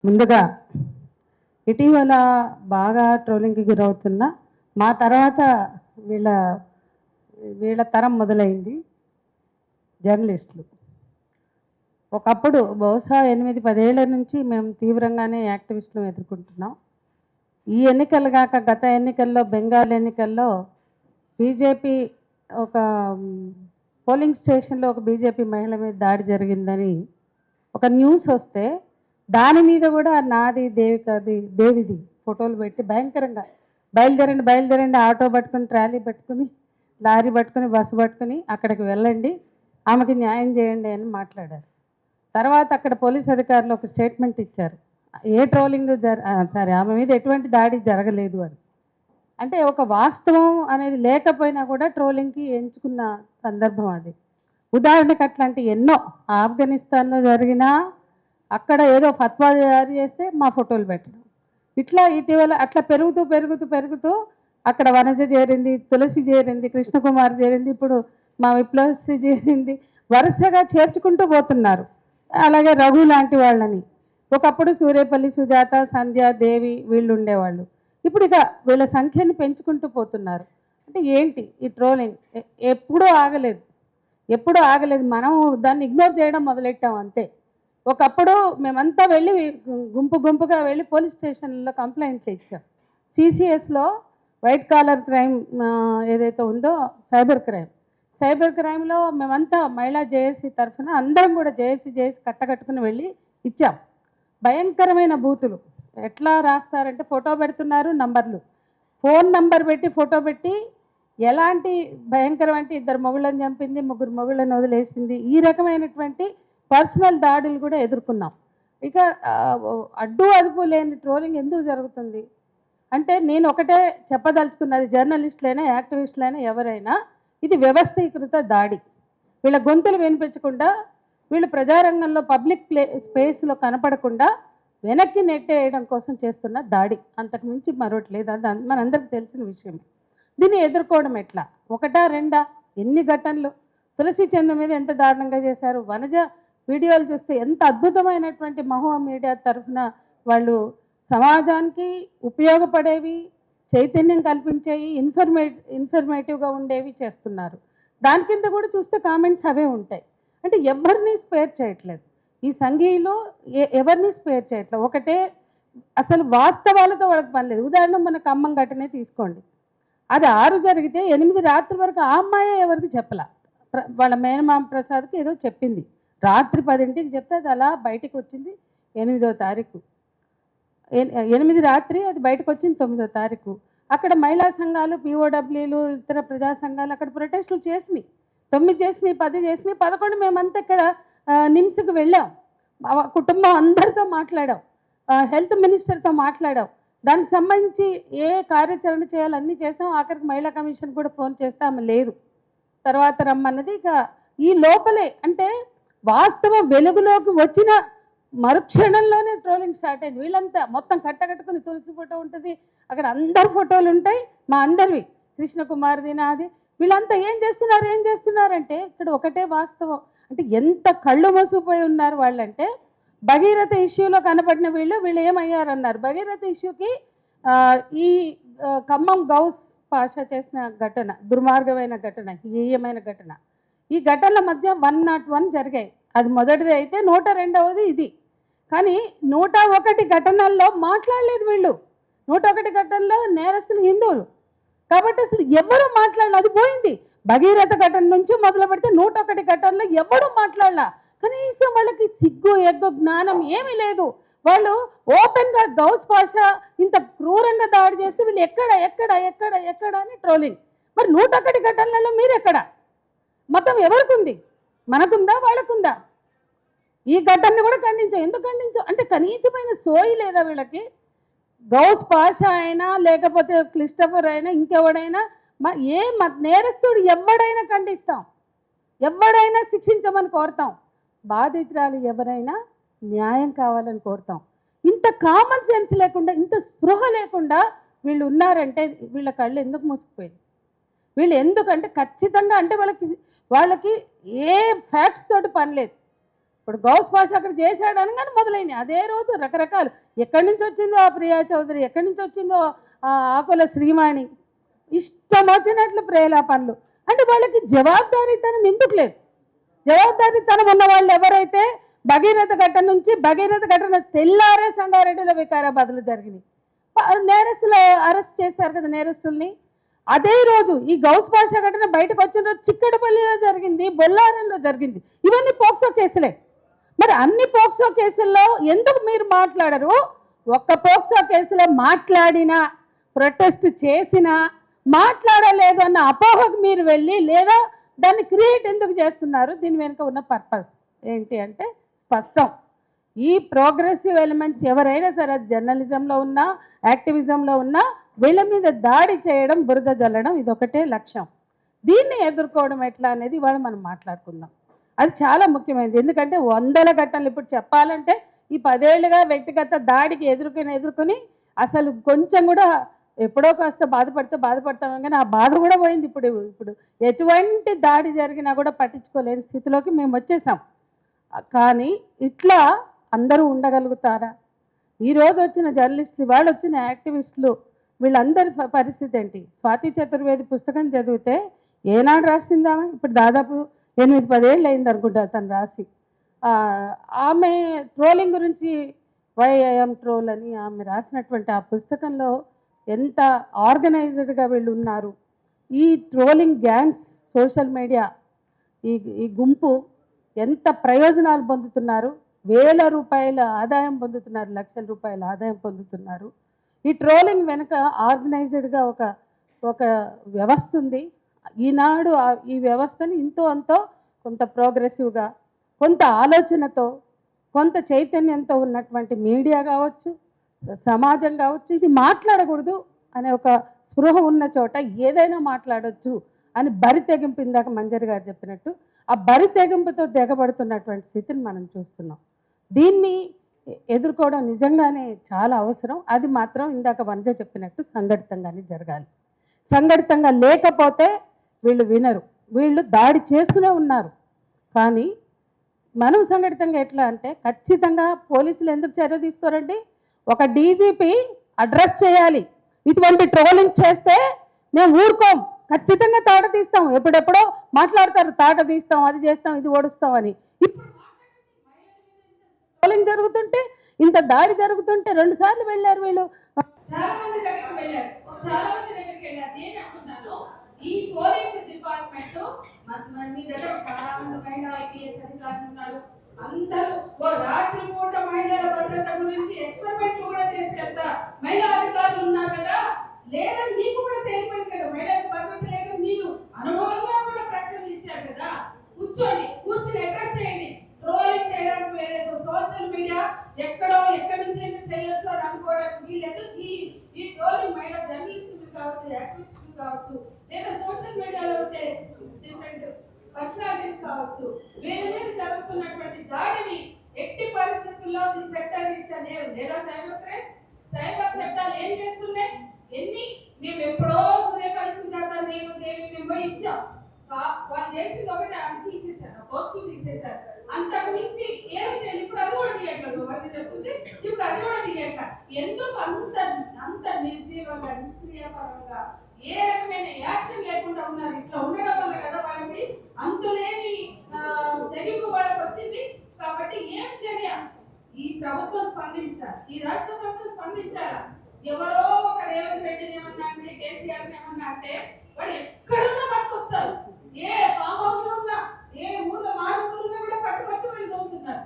ముందుగా ఇటీవల బాగా ట్రోలింగ్కి గురవుతున్న మా తర్వాత వీళ్ళ వీళ్ళ తరం మొదలైంది జర్నలిస్టులు. ఒకప్పుడు బహుశా 8-10 ఏళ్ల నుంచి మేము తీవ్రంగానే యాక్టివిస్టులను ఎదుర్కొంటున్నాం. ఈ ఎన్నికలు కాక గత ఎన్నికల్లో బెంగాల్ ఎన్నికల్లో బీజేపీ ఒక పోలింగ్ స్టేషన్లో ఒక బీజేపీ మహిళ మీద దాడి జరిగిందని ఒక న్యూస్ వస్తే దాని మీద కూడా నాది దేవిది ఫోటోలు పెట్టి భయంకరంగా బయలుదేరండి బయలుదేరండి, ఆటో పట్టుకుని, ట్రాలీ పట్టుకుని, లారీ పట్టుకుని, బస్సు పట్టుకుని అక్కడికి వెళ్ళండి, ఆమెకి న్యాయం చేయండి అని మాట్లాడారు. తర్వాత అక్కడ పోలీస్ అధికారులు ఒక స్టేట్మెంట్ ఇచ్చారు, ఏ ట్రోలింగ్ సరే ఆమె మీద ఎటువంటి దాడి జరగలేదు అని. అంటే ఒక వాస్తవం అనేది లేకపోయినా కూడా ట్రోలింగ్కి ఎంచుకున్న సందర్భం అది. ఉదాహరణకు అట్లాంటి ఎన్నో ఆఫ్ఘనిస్తాన్లో జరిగినా అక్కడ ఏదో ఫత్వా జారీ చేస్తే మా ఫోటోలు పెట్టడం, ఇట్లా ఇటీవల అట్లా పెరుగుతూ పెరుగుతూ పెరుగుతూ అక్కడ వనజ చేరింది, తులసి చేరింది, కృష్ణకుమార్ చేరింది, ఇప్పుడు మా విప్లవశ్రీ చేరింది, వరుసగా చేర్చుకుంటూ పోతున్నారు. అలాగే రఘు లాంటి వాళ్ళని, ఒకప్పుడు సూర్యపల్లి సుజాత, సంధ్య, దేవి వీళ్ళు ఉండేవాళ్ళు, ఇప్పుడు ఇక వీళ్ళ సంఖ్యను పెంచుకుంటూ పోతున్నారు. అంటే ఏంటి ఈ ట్రోలింగ్? ఎప్పుడూ ఆగలేదు, ఎప్పుడూ ఆగలేదు. మనం దాన్ని ఇగ్నోర్ చేయడం మొదలెట్టాం అంతే. ఒకప్పుడు మేమంతా వెళ్ళి గుంపు గుంపుగా వెళ్ళి పోలీస్ స్టేషన్లో కంప్లైంట్లు ఇచ్చాం. సిసిఎస్లో వైట్ కాలర్ క్రైమ్ ఏదైతే ఉందో సైబర్ క్రైమ్లో మేమంతా మహిళా జేఏసీ తరఫున అందరం కూడా జేఏసీ కట్టకట్టుకుని వెళ్ళి ఇచ్చాం. భయంకరమైన బూతులు ఎట్లా రాస్తారంటే ఫోటో పెడుతున్నారు, నంబర్లు, ఫోన్ నంబర్ పెట్టి ఫోటో పెట్టి ఎలాంటి భయంకరం అంటే 2 మొగుళ్ళని చంపింది, 3 మొగుళ్ళని వదిలేసింది, ఈ రకమైనటువంటి పర్సనల్ దాడులు కూడా ఎదుర్కొన్నాం. ఇక అడ్డు అదుపు లేని ట్రోలింగ్ ఎందుకు జరుగుతుంది అంటే నేను ఒకటే చెప్పదలుచుకున్నది, జర్నలిస్టులైనా యాక్టివిస్టులైనా ఎవరైనా, ఇది వ్యవస్థీకృత దాడి. వీళ్ళ గొంతులు వినిపించకుండా, వీళ్ళు ప్రజారంగంలో పబ్లిక్ స్పేస్లో కనపడకుండా వెనక్కి నెట్టేయడం కోసం చేస్తున్న దాడి, అంతకు మించి మరొకటి లేదు. అది మనందరికీ తెలిసిన విషయమే. దీన్ని ఎదుర్కోవడం ఎట్లా? ఒకటా రెండా, ఎన్ని ఘటనలు? తులసి చందు మీద ఎంత దారుణంగా చేశారు, వనజ వీడియోలు చూస్తే ఎంత అద్భుతమైనటువంటి మహా మీడియా తరఫున వాళ్ళు సమాజానికి ఉపయోగపడేవి, చైతన్యం కల్పించేవి, ఇన్ఫర్మేటివ్గా ఉండేవి చేస్తున్నారు. దాని కింద కూడా చూస్తే కామెంట్స్ అవే ఉంటాయి. అంటే ఎవరిని స్పేర్ చేయట్లేదు ఈ సంఘీయులు, ఎవరిని స్పేర్ చేయట్లేదు. ఒకటే అసలు వాస్తవాలతో వాళ్ళకి పని లేదు. ఉదాహరణ మన ఖమ్మం ఘటనే తీసుకోండి, అది 6 జరిగితే 8 రాత్రి వరకు ఆ అమ్మాయే ఎవరికి చెప్పలా. వాళ్ళ మేనమామ ప్రసాద్కి ఏదో చెప్పింది, రాత్రి 10ంటికి చెప్తే అది అలా బయటకు వచ్చింది 8వ తారీఖు, 8 రాత్రి అది బయటకు వచ్చింది 9వ తారీఖు. అక్కడ మహిళా సంఘాలు, పిఓడబ్ల్యూలు, ఇతర ప్రజా సంఘాలు అక్కడ ప్రొటెస్టులు చేసినాయి, 9 చేసినాయి, 10 చేసినాయి, 11 మేమంతా ఇక్కడ నిమ్స్కి వెళ్ళాం, కుటుంబం అందరితో మాట్లాడాం, హెల్త్ మినిస్టర్తో మాట్లాడాం, దానికి సంబంధించి ఏ కార్యాచరణ చేయాలో అన్నీ చేసాం. ఆఖరికి మహిళా కమిషన్ కూడా ఫోన్ చేస్తే ఆమె లేదు, తర్వాత రమ్మన్నది. ఇక ఈ లోపలే అంటే వాస్తవం వెలుగులోకి వచ్చిన మరుక్షణంలోనే ట్రోలింగ్ స్టార్ట్ అయింది. వీళ్ళంతా మొత్తం కట్టకట్టుకుని తులసి ఫోటో ఉంటుంది, అక్కడ అందరి ఫోటోలు ఉంటాయి, మా అందరివి, కృష్ణకుమార్ది, నాది. వీళ్ళంతా ఏం చేస్తున్నారంటే ఇక్కడ ఒకటే వాస్తవం. అంటే ఎంత కళ్ళు మోసిపోయి ఉన్నారు వాళ్ళంటే, భగీరథ ఇష్యూలో కనపడిన వీళ్ళు ఏమయ్యారన్నారు. భగీరథ ఇష్యూకి ఈ ఖమ్మం గౌస్ పాషా చేసిన ఘటన దుర్మార్గమైన ఘటన, హేయమైన ఘటన. ఈ ఘటనల మధ్య 101 జరిగాయి. అది మొదటిది అయితే 102వది ఇది. కానీ 101 ఘటనల్లో మాట్లాడలేదు వీళ్ళు. 101 ఘటనలో నేరస్తులు హిందువులు కాబట్టి అసలు ఎవరు మాట్లాడలే, అది పోయింది. భగీరథ ఘటన నుంచి మొదలు పెడితే 101 ఘటనలో ఎవరు మాట్లాడలా. కనీసం వాళ్ళకి సిగ్గు, ఎగ్గు, జ్ఞానం ఏమీ లేదు. వాళ్ళు ఓపెన్గా గౌస్ పాషా ఇంత క్రూరంగా దాడి చేస్తే వీళ్ళు ఎక్కడ ఎక్కడ ఎక్కడ ఎక్కడ అని ట్రోలింగ్. మరి 101 ఘటనలలో మీరెక్కడ? మతం ఎవరికి ఉంది? మనకుందా, వాళ్ళకుందా? ఈ ఘటనని కూడా ఖండించాం. ఎందుకు ఖండించాం అంటే కనీసమైన సోయి లేదా వీళ్ళకి? గౌస్ పాషా అయినా లేకపోతే క్రిస్టఫర్ అయినా ఇంకెవడైనా నేరస్తుడు ఎవడైనా ఖండిస్తాం, ఎవడైనా శిక్షించమని కోరుతాం, బాధితురాలు ఎవరైనా న్యాయం కావాలని కోరుతాం. ఇంత కామన్ సెన్స్ లేకుండా, ఇంత స్పృహ లేకుండా వీళ్ళు ఉన్నారంటే వీళ్ళ కళ్ళు ఎందుకు మూసుకుపోయింది? వీళ్ళు ఎందుకంటే ఖచ్చితంగా అంటే వాళ్ళకి ఏ ఫ్యాక్ట్స్ తోటి పని లేదు. ఇప్పుడు గౌస్ పాషా అక్కడ చేశాడు అనగానే మొదలైనవి. అదే రోజు రకరకాలు ఎక్కడి నుంచి వచ్చిందో ఆ ప్రియా చౌదరి, ఎక్కడి నుంచి వచ్చిందో ఆ ఆకుల శ్రీవాణి, ఇష్టం వచ్చినట్లు ప్రేలాపనలు. అంటే వాళ్ళకి జవాబుదారీతనం ఎందుకు లేదు? జవాబుదారీతనం ఉన్న వాళ్ళు ఎవరైతే భగీరథ ఘటన నుంచి భగీరథ ఘటన తెల్లారే సంగారెడ్డిలో వికారాబాద్లో జరిగింది. నేరస్తులు అరెస్ట్ చేశారు కదా నేరస్తుల్ని. అదే రోజు ఈ గౌస్ పాషా ఘటన బయటకు వచ్చిన రోజు చిక్కడపల్లిలో జరిగింది, బొల్లారంలో జరిగింది. ఇవన్నీ పోక్సో కేసులే. మరి అన్ని పోక్సో కేసుల్లో ఎందుకు మీరు మాట్లాడరు? ఒక్క పోక్సో కేసులో మాట్లాడినా, ప్రొటెస్ట్ చేసినా, మాట్లాడలేదు అన్న అపోహకు మీరు వెళ్ళి లేదా దాన్ని క్రియేట్ ఎందుకు చేస్తున్నారు? దీని వెనుక ఉన్న పర్పస్ ఏంటి అంటే స్పష్టం. ఈ ప్రోగ్రెసివ్ ఎలిమెంట్స్ ఎవరైనా సరే, అది జర్నలిజంలో ఉన్నా యాక్టివిజంలో ఉన్నా, వీళ్ళ మీద దాడి చేయడం, బురద జల్లడం, ఇదొకటే లక్ష్యం. దీన్ని ఎదుర్కోవడం ఎట్లా అనేది ఇవాళ మనం మాట్లాడుకుందాం. అది చాలా ముఖ్యమైనది. ఎందుకంటే వందల ఘటనలు ఇప్పుడు చెప్పాలంటే ఈ 10 ఏళ్ళుగా వ్యక్తిగత దాడికి ఎదుర్కొని అసలు కొంచెం కూడా ఎప్పుడో కాస్త బాధపడతాం కానీ ఆ బాధ కూడా పోయింది. ఇప్పుడు ఎటువంటి దాడి జరిగినా కూడా పట్టించుకోలేని స్థితిలోకి మేము వచ్చేసాం. కానీ ఇట్లా అందరూ ఉండగలుగుతారా? ఈరోజు వచ్చిన జర్నలిస్టులు, వాళ్ళు వచ్చిన యాక్టివిస్టులు, వీళ్ళందరి పరిస్థితి ఏంటి? స్వాతి చతుర్వేది పుస్తకం చదివితే ఏనాడు రాసిందామా? ఇప్పుడు దాదాపు 8-10 ఏళ్ళు అయింది అనుకుంటా తను రాసి. ఆమె ట్రోలింగ్ గురించి వైఐఎం ట్రోల్ అని ఆమె రాసినటువంటి ఆ పుస్తకంలో ఎంత ఆర్గనైజ్డ్గా వీళ్ళు ఉన్నారు, ఈ ట్రోలింగ్ గ్యాంగ్స్, సోషల్ మీడియా ఈ గుంపు ఎంత ప్రయోజనాలు పొందుతున్నారు, వేల రూపాయల ఆదాయం పొందుతున్నారు, లక్షల రూపాయల ఆదాయం పొందుతున్నారు. ఈ ట్రోలింగ్ వెనుక ఆర్గనైజ్డ్గా ఒక వ్యవస్థ ఉంది. ఈనాడు ఈ వ్యవస్థని ఇంతో అంతో కొంత ప్రోగ్రెసివ్గా, కొంత ఆలోచనతో, కొంత చైతన్యంతో ఉన్నటువంటి మీడియా కావచ్చు, సమాజం కావచ్చు, ఇది మాట్లాడకూడదు అనే ఒక స్పృహ ఉన్న చోట ఏదైనా మాట్లాడవచ్చు అని బరి తెగింపు, ఇందాక మంజరి గారు చెప్పినట్టు ఆ బరి తెగింపుతో దిగబడుతున్నటువంటి స్థితిని మనం చూస్తున్నాం. దీన్ని ఎదుర్కోవడం నిజంగానే చాలా అవసరం. అది మాత్రం ఇందాక వంజ చెప్పినట్టు సంఘటితంగానే జరగాలి. సంఘటితంగా లేకపోతే వీళ్ళు వినరు, వీళ్ళు దాడి చేస్తూనే ఉన్నారు. కానీ మనం సంఘటితంగా ఎట్లా అంటే ఖచ్చితంగా పోలీసులు ఎందుకు చర్య తీసుకోరండి? ఒక డీజీపీ అడ్రస్ చేయాలి. ఇటువంటి ట్రోలింగ్ చేస్తే మేము ఊరుకోం, ఖచ్చితంగా తాట తీస్తాం. ఎప్పుడెప్పుడో మాట్లాడతారు, తాట తీస్తాం, అది చేస్తాం, ఇది ఓడుస్తాం అని. ట్రోలింగ్ జరుగుతుంటే, ఇంత దాడి జరుగుతుంటే 2 సార్లు వెళ్ళారు వీళ్ళు. చాలా మంది దగ్గరికి వెళ్ళారు. నేను అనుకున్నాను ఈ పోలీస్ డిపార్ట్మెంట్ మీ దగ్గర చాలా మంది మహిళా ఐపీఎస్ అధికారులు ఉన్నారు. అందరూ రాత్రి పూట మహిళల భద్రత గురించి ఎక్స్పెరిమెంట్లు కూడా చేసేంత మహిళా అధికారులు ఉన్నారు కదా. లేదని మీకు కూడా తెలిపోయింది కదా, మహిళలకు భద్రత లేదు. మీరు అనుభవంగా కూడా ప్రకటనలు ఇచ్చారు కదా. కూర్చొని అడ్రస్ చేయండి. ట్రోలింగ్ చేయడానికి వేరేదో, సోషల్ మీడియా ఎక్కడి నుంచి అయినా చేయొచ్చు అని అనుకోవడానికి వీలేదు. ఈ ట్రోలింగ్ మహిళా జర్నలిస్టులు కావచ్చు, యాక్టివిస్టులు కావచ్చు, లేదా సోషల్ మీడియాలో ఉంటే డిఫరెంట్ పర్సనాలిటీస్ కావచ్చు, వీళ్ళ మీద జరుగుతున్నటువంటి దాడిని ఎట్టి పరిస్థితుల్లో ఈ చట్టాన్ని ఇచ్చలేరు. లేదా సైబర్ చట్టాలు ఏం చేస్తున్నాయి? మేము ఎప్పుడో సూర్యకాళి సుజాత మేము పోయి ఇచ్చాం. వాళ్ళు చేసింది ఒకటి, అని తీసేశారు, పోస్టులు తీసేశారు. అంతకు మించి ఏమి చేయాలి? ఇప్పుడు అది కూడా తీయట్లేదు. అది చెప్తుంది, ఇప్పుడు అది కూడా తీయట్ల. ఎందుకు అంత నిర్జీవంగా, నిష్క్రియాపరంగా, ఏ రకమైన యాక్షన్ లేకుండా ఉన్నారు? ఇట్లా ఉండడం వల్ల కదా వాళ్ళకి అంతులేని తెగింపు వాళ్ళకి వచ్చింది. కాబట్టి ఏం చర్య? ఈ ప్రభుత్వం స్పందించాలి, ఈ రాష్ట్ర ప్రభుత్వం స్పందించాలా? ఎవరో ఒక రేవంత్ రెడ్డిని ఏమన్నా అంటే, కేసీఆర్ ఏమన్నా అంటే వాడు ఎక్కడున్నా పట్టుకొస్తారు. ఏ ఫామ్ హౌస్ లో ఉన్నా, ఏ ఊర్లో మారుమూలున్నా కూడా పట్టుకొచ్చి వాళ్ళు దోచుతున్నారు.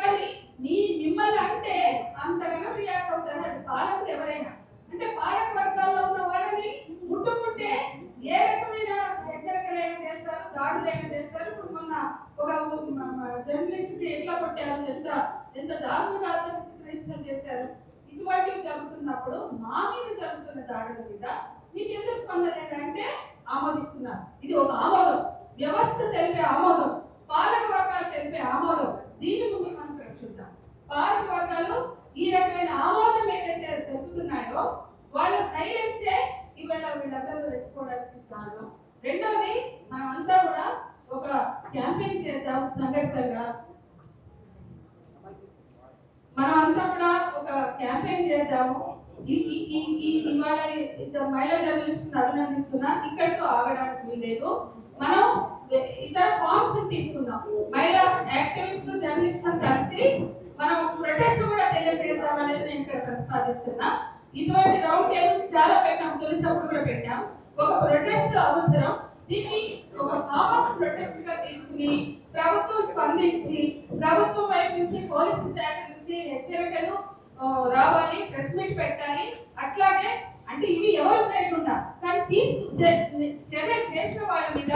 కానీ మిమ్మల్ని అంటే అంతగానో రియాక్ట్ అవుతారు. అది పాలకులు ఎవరైనా అంటే పాలక వర్గాల్లో ఉన్న వాళ్ళని ముట్టుకుంటే ఏ రకమైన హెచ్చరికలైనా చేస్తారు, దాడులైనా చేస్తారు. ఇప్పుడు మొన్న ఒక జర్నలిస్ట్ ఎట్లా కొట్టారు, ఎంత దారుణంగా చిత్రహింసలు చేశారు. ఇటువంటివి జరుగుతున్నప్పుడు మా మీద జరుగుతున్న దాడుల మీద మీకు ఎందుకు స్పందన లేదంటే ఆమోదిస్తున్నారు. ఇది ఒక ఆమోదం, వ్యవస్థ తెలిపే ఆమోదం, పాలక వర్గాలు తెలిపే ఆమోదం. దీని ముందు మనం ప్రశ్నిద్దాం. పాలక వర్గాలు ఈ రకమైన ఆమోదం ఏదైతే తెలుపుతున్నాయో వాళ్ళ సైలెన్సే ఇవాళ వీళ్ళందరూ తెచ్చుకోవడానికి కారణం. రెండోది, మనం అంతా కూడా ఒక క్యాంపెయిన్ చేద్దాం సంఘటితంగా. మనం అంతా కూడా ఒక క్యాంపెయిన్ చేద్దాము. ఇవాళ మహిళా జర్నలిస్ట్ అభినందిస్తున్నా, ఇక్కడితో ఆగడానికి వీల్లేదు. మనం ఇతర ఫార్మ్స్ తీసుకుందాం. మహిళా యాక్టివిస్టులు జర్నలిస్టులు కలిసి మనం ప్రొటెస్ట్ కూడా తెలియజేద్దాం అనేది నేను ఇక్కడ ప్రతిపాదిస్తున్నా. ఇటువంటి రౌండ్ టేబుల్స్ చాలా పెట్టాం, తొలిసప్పుడు కూడా పెట్టాం. ఒక ప్రొటెస్ట్ అవసరం. దీన్ని ఒక ఫార్మ్ ఆఫ్ ప్రొటెస్ట్ గా తీసుకుని ప్రభుత్వం స్పందించి ప్రభుత్వం వైపు నుంచి పోలీసు శాఖ నుంచి హెచ్చరికలు రావాలి, ప్రెస్ మీట్ పెట్టాలి. అట్లాగే అంటే ఇవి ఎవరు చేయకుండా కానీ చర్య చేసిన వాళ్ళ మీద,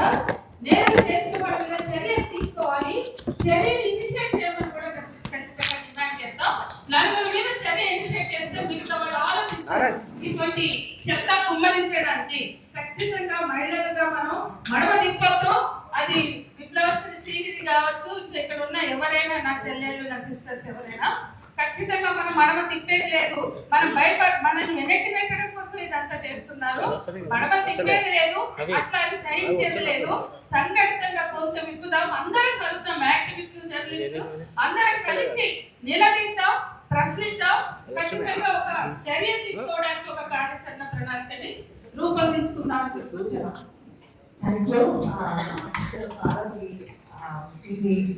నేరం చేసిన వాళ్ళ మీద చర్య తీసుకోవాలి. చర్యలు ఇనిషియేట్ చేయమని కూడా ఖచ్చితంగా డిమాండ్ చేస్తాం. నలుగురు మీద చర్య ఇనిషియేట్ చేస్తే మిగతా వాళ్ళు ఆలోచిస్తారు ఇటువంటి చెత్త కుమ్మరించడానికి. ఖచ్చితంగా మహిళలుగా మనం మడమ తిప్పొద్దు. అది విప్లవశ్రీ శ్రీగిరి కావచ్చు, ఇక్కడ ఉన్న ఎవరైనా, నా చెల్లెళ్ళు, నా సిస్టర్స్ ఎవరైనా, ఖచ్చితంగా మనం మడమ తిప్పేది లేదు. మనం మనం వెనక్కి నెట్టడం కోసం ఇదంతా చేస్తున్నారు. మడమ తిప్పేది లేదు, అట్లా అని సహించేది లేదు. సంఘటితంగా కొంత విప్పుదాం, అందరం కలుద్దాం, యాక్టివిస్టులు, జర్నలిస్టులు అందరం కలిసి నిలదీద్దాం, ప్రశ్నిద్దాం. ఖచ్చితంగా ఒక చర్య తీసుకోవడానికి ఒక కార్యాచరణ ప్రణాళికని రూపొందించుకుందామని చెప్తున్నాను. Thank you.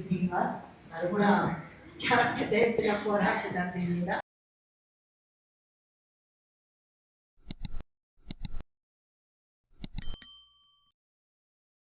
శ్రీనివాస్ అది కూడా చాలా పెద్ద ఎత్తున పోరాడుతున్నారు దీని మీద.